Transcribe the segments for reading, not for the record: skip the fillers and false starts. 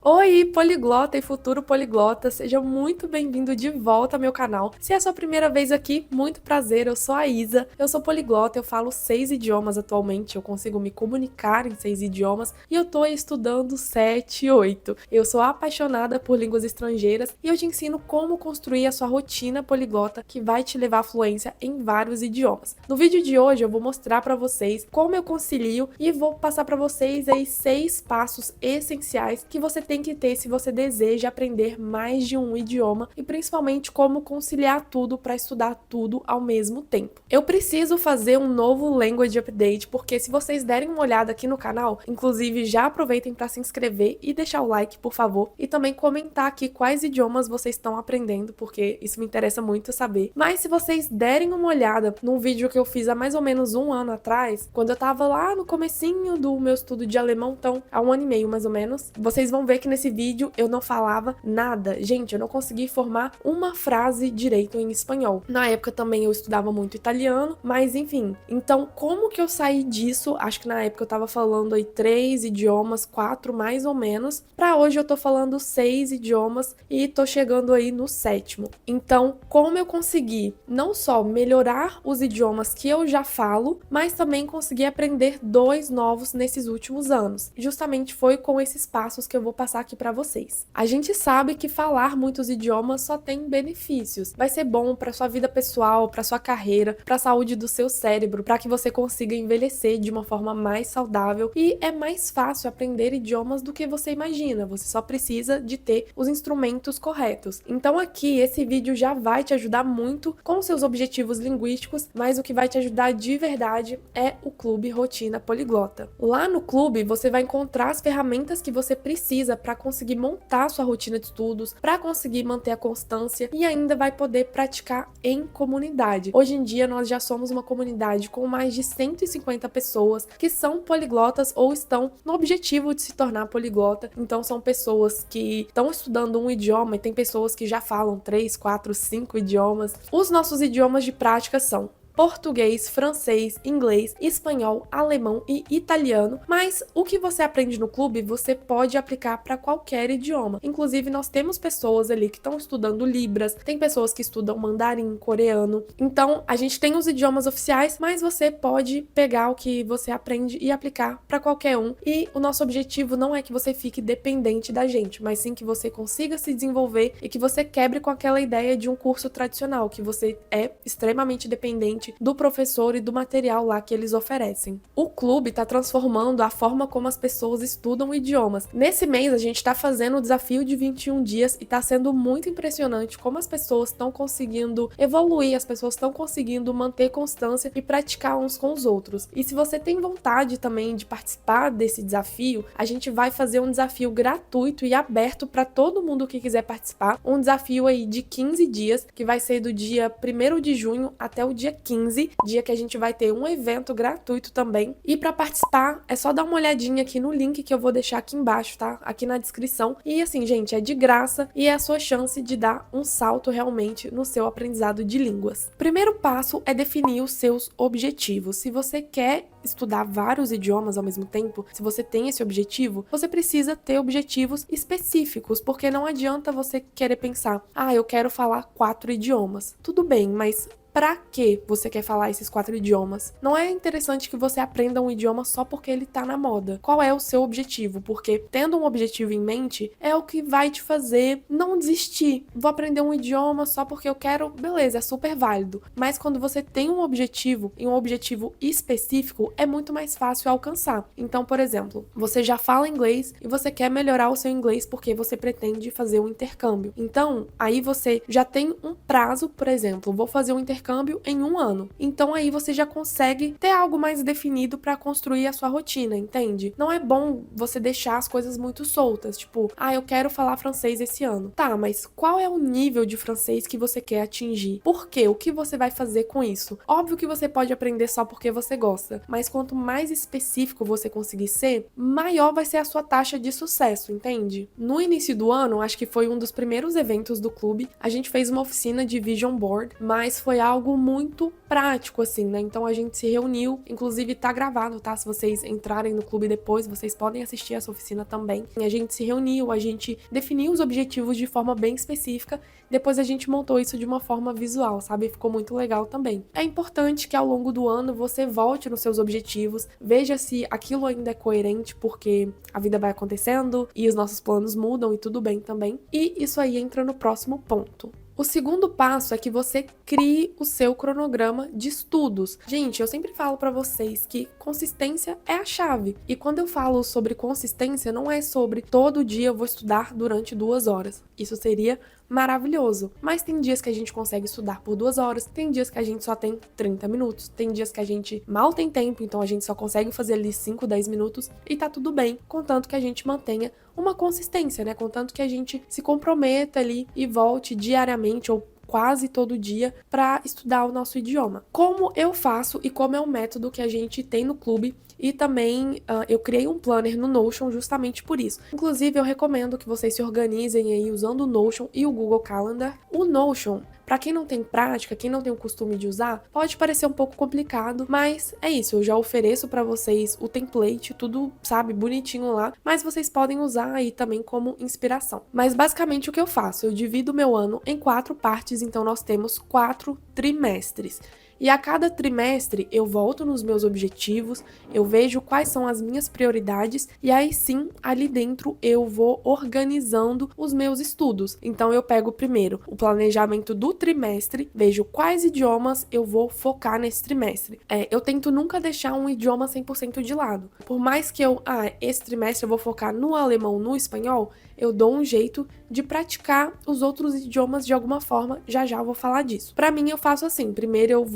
Oi, poliglota e futuro poliglota, seja muito bem-vindo de volta ao meu canal. Se é a sua primeira vez aqui, muito prazer, eu sou a Isa, eu sou poliglota, eu falo 6 idiomas atualmente, eu consigo me comunicar em 6 idiomas e eu tô estudando 7 e 8. Eu sou apaixonada por línguas estrangeiras e eu te ensino como construir a sua rotina poliglota que vai te levar à fluência em vários idiomas. No vídeo de hoje eu vou mostrar para vocês como eu concilio e vou passar para vocês aí 6 passos essenciais que você tem que ter se você deseja aprender mais de um idioma e principalmente como conciliar tudo para estudar tudo ao mesmo tempo. Eu preciso fazer um novo Language Update porque se vocês derem uma olhada aqui no canal, inclusive já aproveitem para se inscrever e deixar o like, por favor, e também comentar aqui quais idiomas vocês estão aprendendo, porque isso me interessa muito saber. Mas se vocês derem uma olhada num vídeo que eu fiz há mais ou menos um ano atrás, quando eu tava lá no comecinho do meu estudo de alemão, então há um ano e meio mais ou menos, vocês vão ver que nesse vídeo eu não falava nada. Gente, eu não consegui formar uma frase direito em espanhol. Na época também eu estudava muito italiano, mas enfim. Então, como que eu saí disso? Acho que na época eu tava falando aí 3 idiomas, 4 mais ou menos. Pra hoje eu tô falando 6 idiomas e tô chegando aí no 7º. Então, como eu consegui não só melhorar os idiomas que eu já falo, mas também consegui aprender 2 novos nesses últimos anos. Justamente foi com esses passos que eu vou passar aqui para vocês. A gente sabe que falar muitos idiomas só tem benefícios. Vai ser bom para sua vida pessoal, para sua carreira, para a saúde do seu cérebro, para que você consiga envelhecer de uma forma mais saudável e é mais fácil aprender idiomas do que você imagina. Você só precisa de ter os instrumentos corretos. Então aqui esse vídeo já vai te ajudar muito com seus objetivos linguísticos, mas o que vai te ajudar de verdade é o Clube Rotina Poliglota. Lá no clube você vai encontrar as ferramentas que você precisa para conseguir montar a sua rotina de estudos, para conseguir manter a constância e ainda vai poder praticar em comunidade. Hoje em dia nós já somos uma comunidade com mais de 150 pessoas que são poliglotas ou estão no objetivo de se tornar poliglota. Então são pessoas que estão estudando um idioma e tem pessoas que já falam 3, 4, 5 idiomas. Os nossos idiomas de prática são português, francês, inglês, espanhol, alemão e italiano, mas o que você aprende no clube você pode aplicar para qualquer idioma. Inclusive nós temos pessoas ali que estão estudando Libras, tem pessoas que estudam mandarim, coreano. Então a gente tem os idiomas oficiais, mas você pode pegar o que você aprende e aplicar para qualquer um. E o nosso objetivo não é que você fique dependente da gente, mas sim que você consiga se desenvolver e que você quebre com aquela ideia de um curso tradicional, que você é extremamente dependente do professor e do material lá que eles oferecem. O clube está transformando a forma como as pessoas estudam idiomas. Nesse mês a gente está fazendo o desafio de 21 dias e está sendo muito impressionante como as pessoas estão conseguindo evoluir, as pessoas estão conseguindo manter constância e praticar uns com os outros. E se você tem vontade também de participar desse desafio, a gente vai fazer um desafio gratuito e aberto para todo mundo que quiser participar. Um desafio aí de 15 dias, que vai ser do dia 1º de junho até o dia 15, dia que a gente vai ter um evento gratuito também. E para participar, é só dar uma olhadinha aqui no link que eu vou deixar aqui embaixo, tá? Aqui na descrição. E assim, gente, é de graça e é a sua chance de dar um salto realmente no seu aprendizado de línguas. Primeiro passo é definir os seus objetivos. Se você quer estudar vários idiomas ao mesmo tempo, se você tem esse objetivo, você precisa ter objetivos específicos, porque não adianta você querer pensar, eu quero falar 4 idiomas. Tudo bem, mas pra que você quer falar esses 4 idiomas? Não é interessante que você aprenda um idioma só porque ele tá na moda. Qual é o seu objetivo? Porque tendo um objetivo em mente é o que vai te fazer não desistir. Vou aprender um idioma só porque eu quero, beleza, é super válido. Mas quando você tem um objetivo e um objetivo específico, é muito mais fácil alcançar. Então, por exemplo, você já fala inglês e você quer melhorar o seu inglês porque você pretende fazer um intercâmbio. Então, aí você já tem um prazo, por exemplo, vou fazer um intercâmbio em um ano. Então aí você já consegue ter algo mais definido para construir a sua rotina, entende? Não é bom você deixar as coisas muito soltas, tipo, eu quero falar francês esse ano. Tá, mas qual é o nível de francês que você quer atingir? Por quê? O que você vai fazer com isso? Óbvio que você pode aprender só porque você gosta, mas quanto mais específico você conseguir ser, maior vai ser a sua taxa de sucesso, entende? No início do ano, acho que foi um dos primeiros eventos do clube, a gente fez uma oficina de vision board, mas foi algo muito prático, assim, né? Então a gente se reuniu, inclusive tá gravado, tá? Se vocês entrarem no clube depois, vocês podem assistir essa oficina também. A gente se reuniu, a gente definiu os objetivos de forma bem específica, depois a gente montou isso de uma forma visual, sabe? Ficou muito legal também. É importante que ao longo do ano você volte nos seus objetivos, veja se aquilo ainda é coerente, porque a vida vai acontecendo e os nossos planos mudam e tudo bem também. E isso aí entra no próximo ponto. O segundo passo é que você crie o seu cronograma de estudos. Gente, eu sempre falo pra vocês que consistência é a chave. E quando eu falo sobre consistência, não é sobre todo dia eu vou estudar durante 2 horas. Isso seria maravilhoso. Mas tem dias que a gente consegue estudar por 2 horas, tem dias que a gente só tem 30 minutos, tem dias que a gente mal tem tempo, então a gente só consegue fazer ali 5, 10 minutos e tá tudo bem, contanto que a gente mantenha uma consistência, né? Contanto que a gente se comprometa ali e volte diariamente ou quase todo dia para estudar o nosso idioma. Como eu faço e como é o método que a gente tem no clube. E também eu criei um planner no Notion justamente por isso. Inclusive, eu recomendo que vocês se organizem aí usando o Notion e o Google Calendar. O Notion, para quem não tem prática, quem não tem o costume de usar, pode parecer um pouco complicado, mas é isso, eu já ofereço para vocês o template, tudo, sabe, bonitinho lá, mas vocês podem usar aí também como inspiração. Mas basicamente o que eu faço? Eu divido o meu ano em 4 partes, então nós temos 4 trimestres. E a cada trimestre eu volto nos meus objetivos, eu vejo quais são as minhas prioridades e aí sim, ali dentro eu vou organizando os meus estudos. Então eu pego primeiro o planejamento do trimestre, vejo quais idiomas eu vou focar nesse trimestre. Eu tento nunca deixar um idioma 100% de lado. Por mais que esse trimestre eu vou focar no alemão, no espanhol, eu dou um jeito de praticar os outros idiomas de alguma forma, já eu vou falar disso. Pra mim eu faço assim, primeiro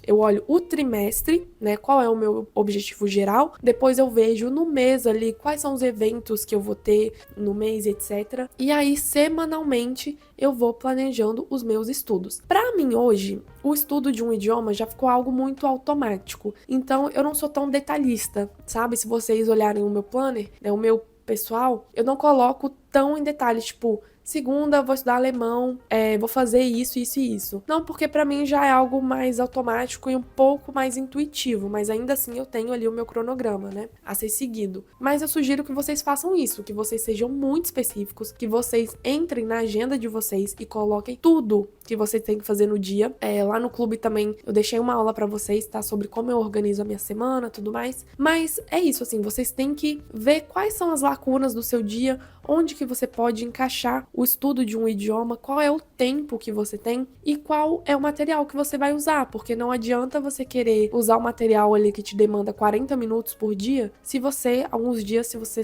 eu olho o trimestre, né, qual é o meu objetivo geral, depois eu vejo no mês ali quais são os eventos que eu vou ter no mês, etc. E aí, semanalmente, eu vou planejando os meus estudos. Pra mim, hoje, o estudo de um idioma já ficou algo muito automático, então eu não sou tão detalhista, sabe? Se vocês olharem o meu planner, né, o meu pessoal, eu não coloco tão em detalhes, tipo, segunda vou estudar alemão, vou fazer isso, isso e isso. Não, porque pra mim já é algo mais automático e um pouco mais intuitivo, mas ainda assim eu tenho ali o meu cronograma, né, a ser seguido. Mas eu sugiro que vocês façam isso, que vocês sejam muito específicos, que vocês entrem na agenda de vocês e coloquem tudo que vocês têm que fazer no dia. Lá no clube também eu deixei uma aula pra vocês, tá, sobre como eu organizo a minha semana, tudo mais. Mas é isso, assim, vocês têm que ver quais são as lacunas do seu dia, onde que você pode encaixar o estudo de um idioma, qual é o tempo que você tem e qual é o material que você vai usar, porque não adianta você querer usar o material ali que te demanda 40 minutos por dia, se você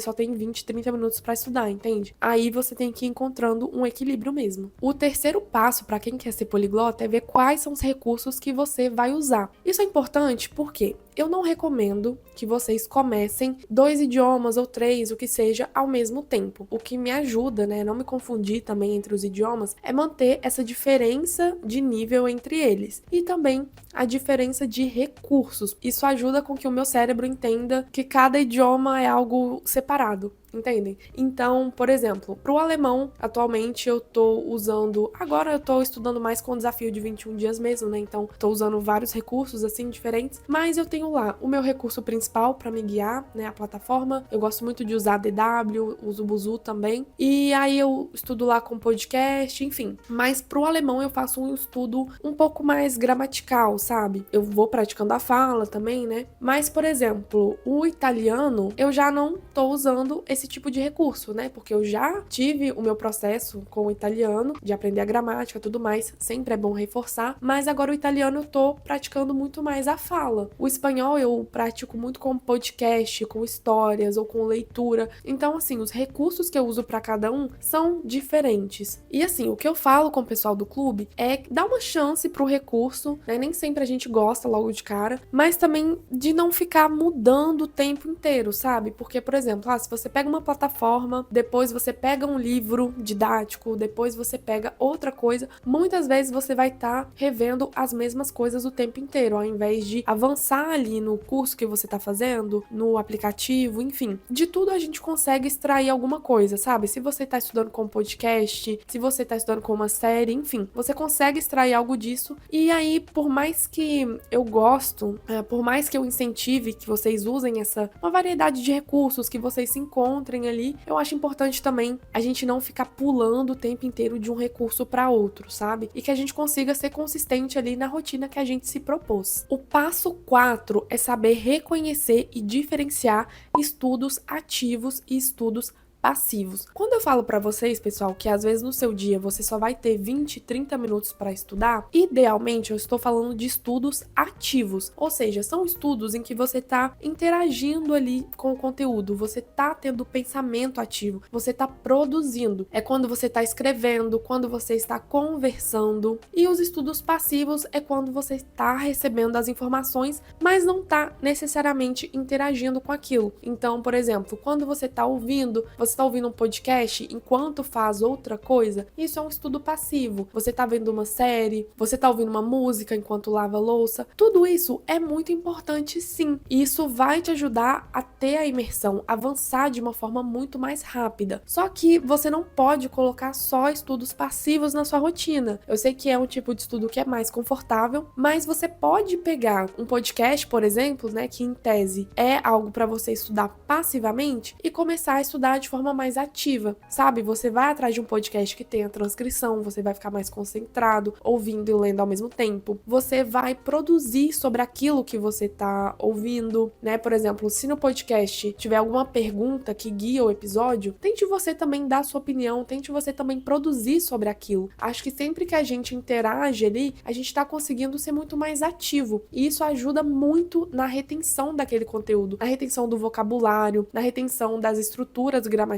só tem 20, 30 minutos para estudar, entende? Aí você tem que ir encontrando um equilíbrio mesmo. O terceiro passo para quem quer ser poliglota é ver quais são os recursos que você vai usar. Isso é importante porque eu não recomendo que vocês comecem 2 idiomas ou 3, o que seja, ao mesmo tempo. O que me ajuda, né, não me confundir também entre os idiomas, é manter essa diferença de nível entre eles. E também a diferença de recursos. Isso ajuda com que o meu cérebro entenda que cada idioma é algo separado. Entendem? Então, por exemplo, pro alemão, atualmente agora eu tô estudando mais com o desafio de 21 dias mesmo, né? Então, tô usando vários recursos, assim, diferentes, mas eu tenho lá o meu recurso principal pra me guiar, né? A plataforma. Eu gosto muito de usar a DW, uso o Busuu também, e aí eu estudo lá com podcast, enfim. Mas pro alemão eu faço um estudo um pouco mais gramatical, sabe? Eu vou praticando a fala também, né? Mas, por exemplo, o italiano, eu já não tô usando esse tipo de recurso, né? Porque eu já tive o meu processo com o italiano, de aprender a gramática e tudo mais, sempre é bom reforçar, mas agora o italiano eu tô praticando muito mais a fala. O espanhol eu pratico muito com podcast, com histórias ou com leitura. Então, assim, os recursos que eu uso pra cada um são diferentes. E assim, o que eu falo com o pessoal do clube é dar uma chance pro recurso, né? Nem sempre a gente gosta logo de cara, mas também de não ficar mudando o tempo inteiro, sabe? Porque, por exemplo, se você pega uma plataforma, depois você pega um livro didático, depois você pega outra coisa, muitas vezes você vai estar revendo as mesmas coisas o tempo inteiro, ao invés de avançar ali no curso que você tá fazendo, no aplicativo, enfim. De tudo a gente consegue extrair alguma coisa, sabe? Se você tá estudando com podcast, se você tá estudando com uma série, enfim, você consegue extrair algo disso. E aí, por mais que eu por mais que eu incentive que vocês usem uma variedade de recursos, que vocês se encontrem ali, eu acho importante também a gente não ficar pulando o tempo inteiro de um recurso para outro, sabe? E que a gente consiga ser consistente ali na rotina que a gente se propôs. O passo 4 é saber reconhecer e diferenciar estudos ativos e estudos passivos. Quando eu falo pra vocês, pessoal, que às vezes no seu dia você só vai ter 20, 30 minutos pra estudar, idealmente eu estou falando de estudos ativos, ou seja, são estudos em que você tá interagindo ali com o conteúdo, você tá tendo pensamento ativo, você tá produzindo. É quando você tá escrevendo, quando você está conversando. E os estudos passivos é quando você está recebendo as informações, mas não tá necessariamente interagindo com aquilo. Então, por exemplo, quando você tá ouvindo um podcast enquanto faz outra coisa, isso é um estudo passivo. Você tá vendo uma série, você tá ouvindo uma música enquanto lava a louça. Tudo isso é muito importante, sim. E isso vai te ajudar a ter a imersão, avançar de uma forma muito mais rápida. Só que você não pode colocar só estudos passivos na sua rotina. Eu sei que é um tipo de estudo que é mais confortável, mas você pode pegar um podcast, por exemplo, né, que em tese é algo para você estudar passivamente e começar a estudar de forma mais ativa, sabe? Você vai atrás de um podcast que tenha transcrição, você vai ficar mais concentrado, ouvindo e lendo ao mesmo tempo. Você vai produzir sobre aquilo que você tá ouvindo, né? Por exemplo, se no podcast tiver alguma pergunta que guia o episódio, tente você também dar sua opinião, tente você também produzir sobre aquilo. Acho que sempre que a gente interage ali, a gente tá conseguindo ser muito mais ativo, e isso ajuda muito na retenção daquele conteúdo, na retenção do vocabulário, na retenção das estruturas gramaticais.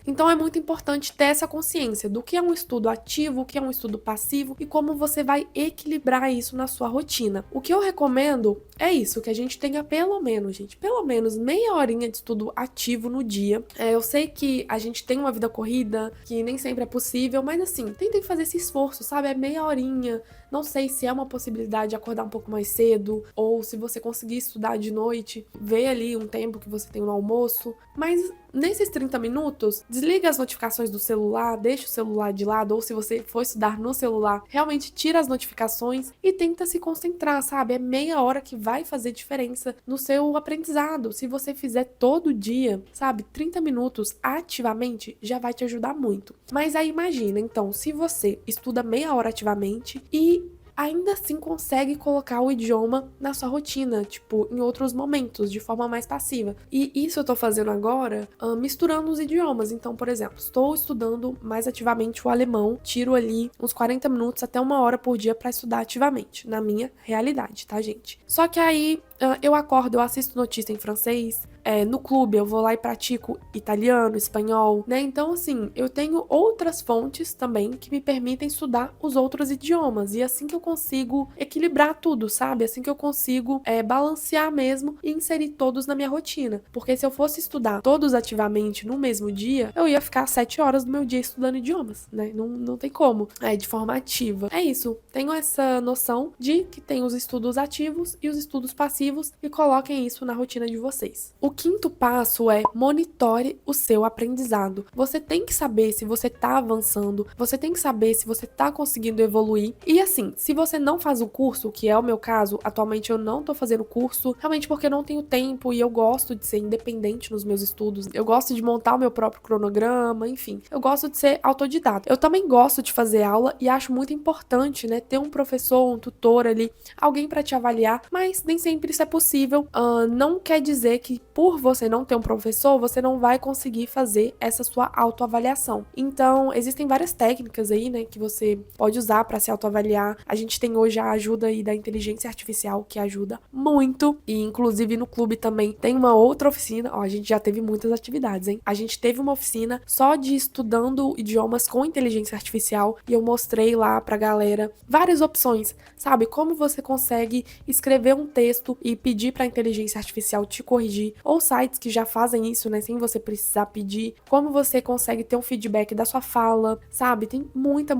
Então é muito importante ter essa consciência do que é um estudo ativo, o que é um estudo passivo e como você vai equilibrar isso na sua rotina. O que eu recomendo é isso, que a gente tenha pelo menos meia horinha de estudo ativo no dia. Eu sei que a gente tem uma vida corrida, que nem sempre é possível, mas assim, tentem fazer esse esforço, sabe? É meia horinha. Não sei se é uma possibilidade de acordar um pouco mais cedo, ou se você conseguir estudar de noite, ver ali um tempo que você tem no almoço, mas nesses 30 minutos, desliga as notificações do celular, deixa o celular de lado, ou se você for estudar no celular, realmente tira as notificações e tenta se concentrar, sabe? É meia hora que vai fazer diferença no seu aprendizado. Se você fizer todo dia, sabe? 30 minutos ativamente já vai te ajudar muito. Mas aí imagina, então, se você estuda meia hora ativamente e ainda assim consegue colocar o idioma na sua rotina, tipo, em outros momentos, de forma mais passiva. E isso eu tô fazendo agora, misturando os idiomas. Então, por exemplo, estou estudando mais ativamente o alemão, tiro ali uns 40 minutos até uma hora por dia pra estudar ativamente, na minha realidade, tá, gente? Só que aí, eu acordo, eu assisto notícia em francês, no clube eu vou lá e pratico italiano, espanhol, né? Então, assim, eu tenho outras fontes também que me permitem estudar os outros idiomas. E assim que eu consigo equilibrar tudo, sabe? Assim que eu consigo balancear mesmo e inserir todos na minha rotina. Porque se eu fosse estudar todos ativamente no mesmo dia, eu ia ficar 7 horas do meu dia estudando idiomas, né? Não tem como. De forma ativa. É isso. Tenho essa noção de que tem os estudos ativos e os estudos passivos e coloquem isso na rotina de vocês. O quinto passo é monitore o seu aprendizado. Você tem que saber se você tá avançando, você tem que saber se você tá conseguindo evoluir. E assim, se você não faz o curso, que é o meu caso, atualmente eu não tô fazendo curso, realmente porque eu não tenho tempo e eu gosto de ser independente nos meus estudos. Eu gosto de montar o meu próprio cronograma, enfim. Eu gosto de ser autodidata. Eu também gosto de fazer aula e acho muito importante, né, ter um professor, um tutor ali, alguém pra te avaliar, mas nem sempre isso é possível. Não quer dizer que por você não ter um professor, você não vai conseguir fazer essa sua autoavaliação. Então, existem várias técnicas aí, né, que você pode usar para se autoavaliar. A gente tem hoje a ajuda aí da inteligência artificial, que ajuda muito. E, inclusive, no clube também tem uma outra oficina. A gente já teve muitas atividades, hein? A gente teve uma oficina só de estudando idiomas com inteligência artificial e eu mostrei lá pra galera várias opções, sabe? Como você consegue escrever um texto e pedir pra inteligência artificial te corrigir, ou ou sites que já fazem isso, né, sem você precisar pedir, como você consegue ter um feedback da sua fala, sabe? Tem muita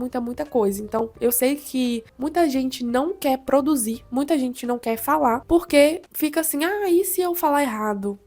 coisa. Então, eu sei que muita gente não quer produzir, muita gente não quer falar, porque fica assim, e se eu falar errado?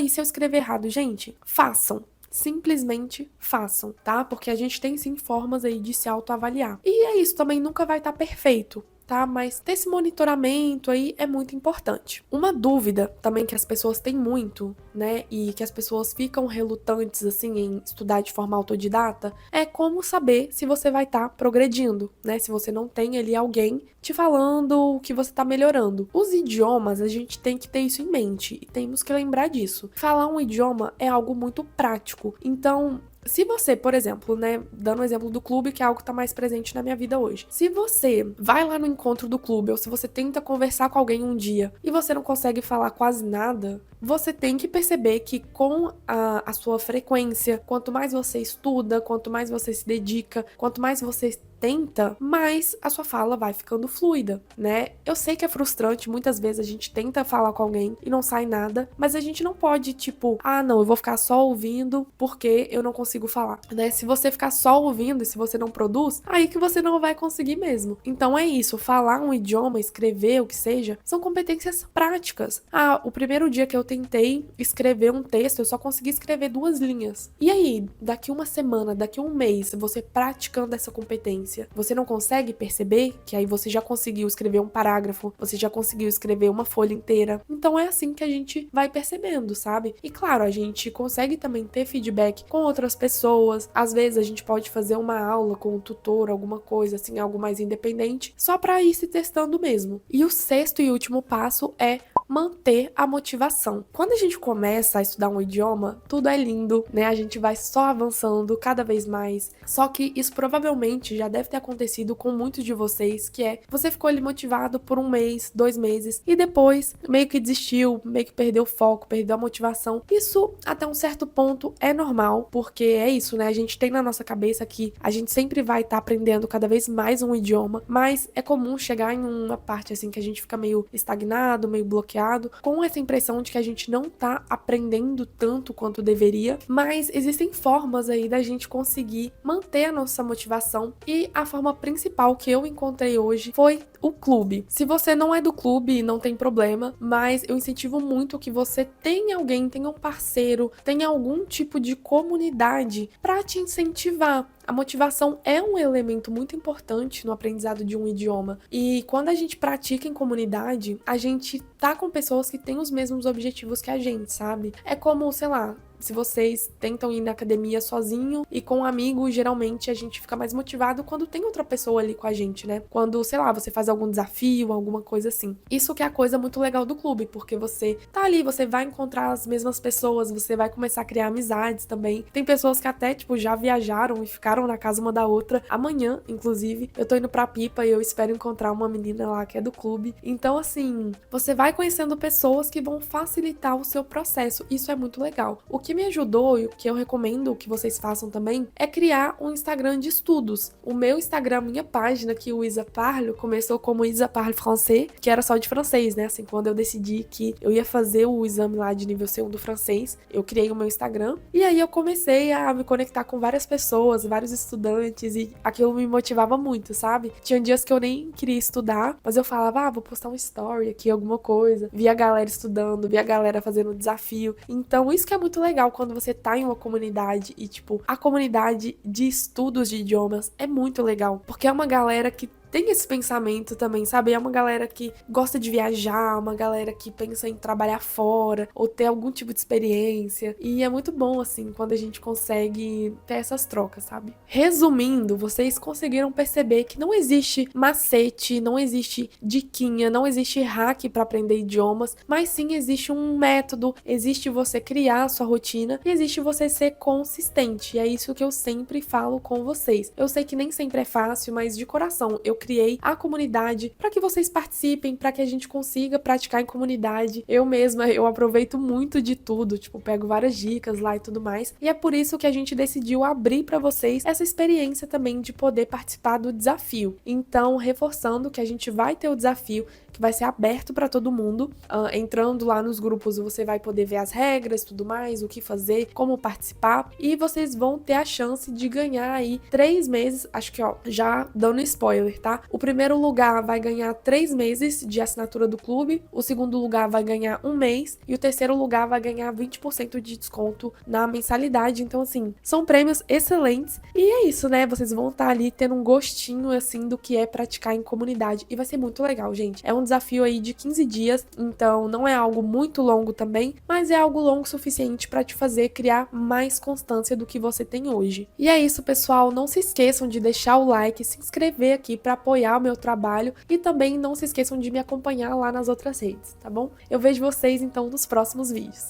E se eu escrever errado? Gente, façam. Simplesmente façam, tá? Porque a gente tem sim formas aí de se autoavaliar. E é isso, também nunca vai estar perfeito, tá? Mas ter esse monitoramento aí é muito importante. Uma dúvida também que as pessoas têm muito, né, e que as pessoas ficam relutantes, assim, em estudar de forma autodidata, é como saber se você vai estar progredindo, né? Se você não tem ali alguém te falando o que você tá melhorando. Os idiomas, a gente tem que ter isso em mente e temos que lembrar disso. Falar um idioma é algo muito prático. Então, se você, por exemplo, né, dando o exemplo do clube, que é algo que tá mais presente na minha vida hoje. Se você vai lá no encontro do clube, ou se você tenta conversar com alguém um dia e você não consegue falar quase nada, você tem que perceber que com a sua frequência, quanto mais você estuda, quanto mais você se dedica, quanto mais você tenta, mais a sua fala vai ficando fluida, né? Eu sei que é frustrante, muitas vezes a gente tenta falar com alguém e não sai nada, mas a gente não pode, tipo, não, eu vou ficar só ouvindo porque eu não consigo falar, né? Se você ficar só ouvindo e se você não produz, aí que você não vai conseguir mesmo. Então é isso, falar um idioma, escrever, o que seja, são competências práticas. O primeiro dia que eu tentei escrever um texto, eu só consegui escrever 2 linhas. E aí, daqui uma semana, daqui um mês, você praticando essa competência, você não consegue perceber que aí você já conseguiu escrever um parágrafo, você já conseguiu escrever uma folha inteira. Então é assim que a gente vai percebendo, sabe? E claro, a gente consegue também ter feedback com outras pessoas. Às vezes a gente pode fazer uma aula com um tutor, alguma coisa assim, algo mais independente, só para ir se testando mesmo. E o 6º e último passo é manter a motivação. Quando a gente começa a estudar um idioma, tudo é lindo, né? A gente vai só avançando cada vez mais. Só que isso provavelmente já deve ter acontecido com muitos de vocês, que é, você ficou ali motivado por 1 mês, 2 meses, e depois meio que desistiu, meio que perdeu o foco, perdeu a motivação. Isso, até um certo ponto, é normal, porque é isso, né? A gente tem na nossa cabeça que a gente sempre vai estar aprendendo cada vez mais um idioma, mas é comum chegar em uma parte assim que a gente fica meio estagnado, meio bloqueado, com essa impressão de que a gente não tá aprendendo tanto quanto deveria, mas existem formas aí da gente conseguir manter a nossa motivação, e a forma principal que eu encontrei hoje foi o clube. Se você não é do clube, não tem problema, mas eu incentivo muito que você tenha alguém, tenha um parceiro, tenha algum tipo de comunidade para te incentivar. A motivação é um elemento muito importante no aprendizado de um idioma. E quando a gente pratica em comunidade, a gente tá com pessoas que têm os mesmos objetivos que a gente, sabe? É como, sei lá, se vocês tentam ir na academia sozinho e com um amigo, geralmente a gente fica mais motivado quando tem outra pessoa ali com a gente, né? Quando, sei lá, você faz algum desafio, alguma coisa assim. Isso que é a coisa muito legal do clube, porque você tá ali, você vai encontrar as mesmas pessoas, você vai começar a criar amizades também. Tem pessoas que até, tipo, já viajaram e ficaram na casa uma da outra. Amanhã, inclusive, eu tô indo pra Pipa e eu espero encontrar uma menina lá que é do clube. Então, assim, você vai conhecendo pessoas que vão facilitar o seu processo. Isso é muito legal. O que me ajudou e o que eu recomendo que vocês façam também é criar um Instagram de estudos. O meu Instagram, minha página, que o Isa Parle, começou como Isa Parle Français, que era só de francês, né? Assim, quando eu decidi que eu ia fazer o exame lá de nível C1 do francês, eu criei o meu Instagram e aí eu comecei a me conectar com várias pessoas, vários estudantes, e aquilo me motivava muito, sabe? Tinha dias que eu nem queria estudar, mas eu falava, vou postar um story aqui, alguma coisa. Via a galera estudando, via a galera fazendo desafio. Então, isso que é muito legal quando você tá em uma comunidade e, tipo, a comunidade de estudos de idiomas é muito legal, porque é uma galera que tem esse pensamento também, sabe? É uma galera que gosta de viajar, uma galera que pensa em trabalhar fora ou ter algum tipo de experiência. E é muito bom, assim, quando a gente consegue ter essas trocas, sabe? Resumindo, vocês conseguiram perceber que não existe macete, não existe diquinha, não existe hack para aprender idiomas, mas sim existe um método, existe você criar a sua rotina e existe você ser consistente. E é isso que eu sempre falo com vocês. Eu sei que nem sempre é fácil, mas de coração, eu criei a comunidade para que vocês participem, para que a gente consiga praticar em comunidade. Eu mesma, eu aproveito muito de tudo, tipo, pego várias dicas lá e tudo mais. E é por isso que a gente decidiu abrir para vocês essa experiência também de poder participar do desafio. Então, reforçando que a gente vai ter o desafio que vai ser aberto para todo mundo. Entrando lá nos grupos, você vai poder ver as regras, tudo mais, o que fazer, como participar, e vocês vão ter a chance de ganhar aí 3 meses, acho que já dando spoiler, tá? O primeiro lugar vai ganhar 3 meses de assinatura do clube, o segundo lugar vai ganhar 1 mês, e o terceiro lugar vai ganhar 20% de desconto na mensalidade. Então, assim, são prêmios excelentes, e é isso, né? Vocês vão estar ali tendo um gostinho, assim, do que é praticar em comunidade, e vai ser muito legal, gente. É um desafio aí de 15 dias, então não é algo muito longo também, mas é algo longo o suficiente para te fazer criar mais constância do que você tem hoje. E é isso, pessoal, não se esqueçam de deixar o like, se inscrever aqui para apoiar o meu trabalho e também não se esqueçam de me acompanhar lá nas outras redes, tá bom? Eu vejo vocês então nos próximos vídeos.